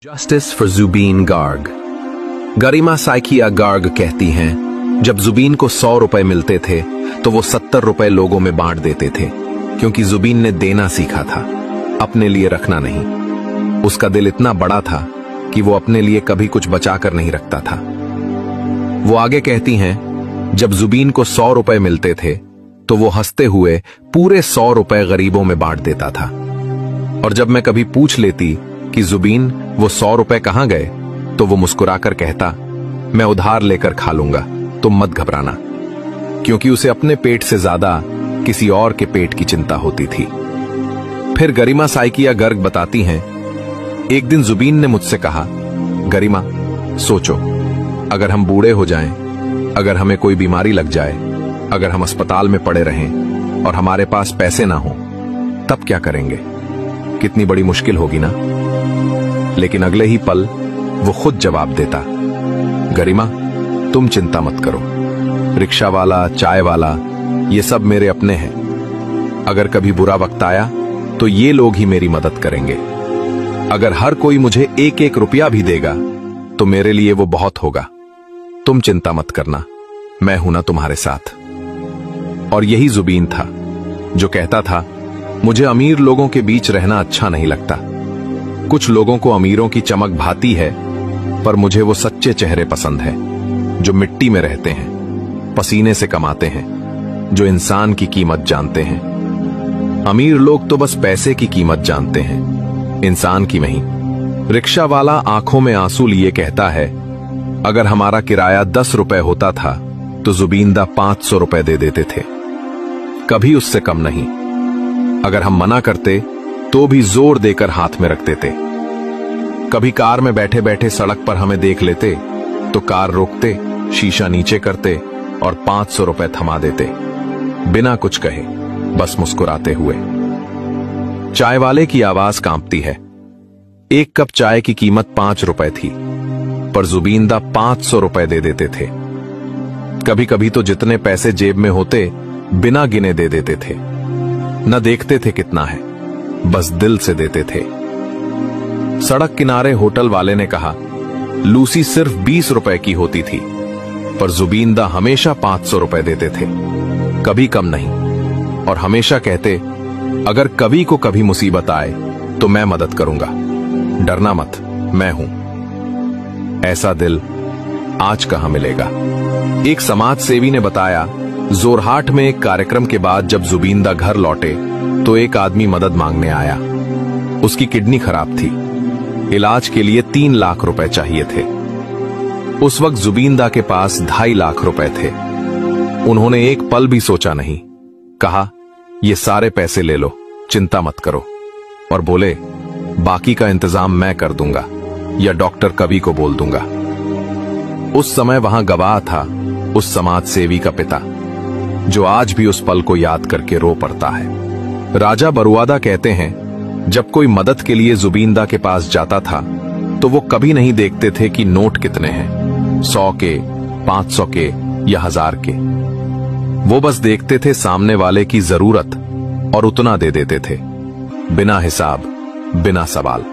Justice for Zubeen Garg. Garima Saikia Garg कहती हैं, जब जुबीन को 100 रुपए मिलते थे तो वो 70 रुपए लोगों में बांट देते थे, क्योंकि जुबीन ने देना सीखा था, अपने लिए रखना नहीं। उसका दिल इतना बड़ा था कि वो अपने लिए कभी कुछ बचाकर नहीं रखता था। वो आगे कहती हैं, जब जुबीन को 100 रुपए मिलते थे तो वो हंसते हुए पूरे 100 रुपए गरीबों में बांट देता था। और जब मैं कभी पूछ लेती कि जुबीन वो 100 रुपए कहां गए, तो वो मुस्कुराकर कहता, मैं उधार लेकर खा लूंगा, तुम मत घबराना, क्योंकि उसे अपने पेट से ज्यादा किसी और के पेट की चिंता होती थी। फिर गरिमा साइकिया गर्ग बताती हैं, एक दिन जुबीन ने मुझसे कहा, गरिमा सोचो, अगर हम बूढ़े हो जाएं, अगर हमें कोई बीमारी लग जाए, अगर हम अस्पताल में पड़े रहें और हमारे पास पैसे ना हो, तब क्या करेंगे? कितनी बड़ी मुश्किल होगी ना। लेकिन अगले ही पल वो खुद जवाब देता, गरिमा तुम चिंता मत करो, रिक्शा वाला, चाय वाला, ये सब मेरे अपने हैं। अगर कभी बुरा वक्त आया तो ये लोग ही मेरी मदद करेंगे। अगर हर कोई मुझे 1-1 रुपया भी देगा तो मेरे लिए वो बहुत होगा। तुम चिंता मत करना, मैं हूं ना तुम्हारे साथ। और यही जुबीन था जो कहता था, मुझे अमीर लोगों के बीच रहना अच्छा नहीं लगता। कुछ लोगों को अमीरों की चमक भाती है, पर मुझे वो सच्चे चेहरे पसंद है जो मिट्टी में रहते हैं, पसीने से कमाते हैं, जो इंसान की कीमत जानते हैं। अमीर लोग तो बस पैसे की कीमत जानते हैं, इंसान की नहीं। रिक्शा वाला आंखों में आंसू लिए कहता है, अगर हमारा किराया 10 रुपए होता था तो जुबीनदा 500 रुपए दे देते थे, कभी उससे कम नहीं। अगर हम मना करते तो भी जोर देकर हाथ में रख देते। कभी कार में बैठे बैठे सड़क पर हमें देख लेते तो कार रोकते, शीशा नीचे करते और 500 रुपए थमा देते, बिना कुछ कहे, बस मुस्कुराते हुए। चाय वाले की आवाज कांपती है। एक कप चाय की कीमत 5 रुपए थी, पर जुबीनदा 500 रुपए दे देते थे। कभी कभी तो जितने पैसे जेब में होते बिना गिने दे देते थे, न देखते थे कितना है, बस दिल से देते थे। सड़क किनारे होटल वाले ने कहा, लूसी सिर्फ 20 रुपए की होती थी, पर जुबीनदा हमेशा 500 रुपए देते थे, कभी कम नहीं। और हमेशा कहते, अगर कभी को कभी मुसीबत आए तो मैं मदद करूंगा, डरना मत, मैं हूं। ऐसा दिल आज कहां मिलेगा। एक समाज सेवी ने बताया, जोरहाट में एक कार्यक्रम के बाद जब जुबीनदा घर लौटे तो एक आदमी मदद मांगने आया। उसकी किडनी खराब थी, इलाज के लिए 3 लाख रुपए चाहिए थे। उस वक्त जुबीनदा के पास 2.5 लाख रुपए थे। उन्होंने एक पल भी सोचा नहीं, कहा, ये सारे पैसे ले लो, चिंता मत करो। और बोले, बाकी का इंतजाम मैं कर दूंगा या डॉक्टर कवि को बोल दूंगा। उस समय वहां गवाह था उस समाज सेवी का पिता, जो आज भी उस पल को याद करके रो पड़ता है। राजा बरुआदा कहते हैं, जब कोई मदद के लिए जुबीनदा के पास जाता था तो वो कभी नहीं देखते थे कि नोट कितने हैं, 100 के, 500 के या 1000 के। वो बस देखते थे सामने वाले की जरूरत और उतना दे देते थे, बिना हिसाब, बिना सवाल।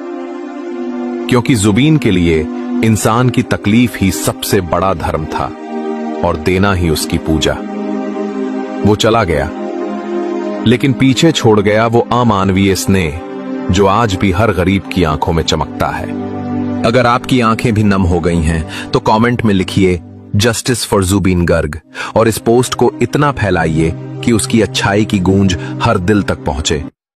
क्योंकि जुबीन के लिए इंसान की तकलीफ ही सबसे बड़ा धर्म था और देना ही उसकी पूजा। वो चला गया, लेकिन पीछे छोड़ गया वो अमानवीय स्नेह जो आज भी हर गरीब की आंखों में चमकता है। अगर आपकी आंखें भी नम हो गई हैं तो कमेंट में लिखिए, जस्टिस फॉर जुबीन गर्ग, और इस पोस्ट को इतना फैलाइए कि उसकी अच्छाई की गूंज हर दिल तक पहुंचे।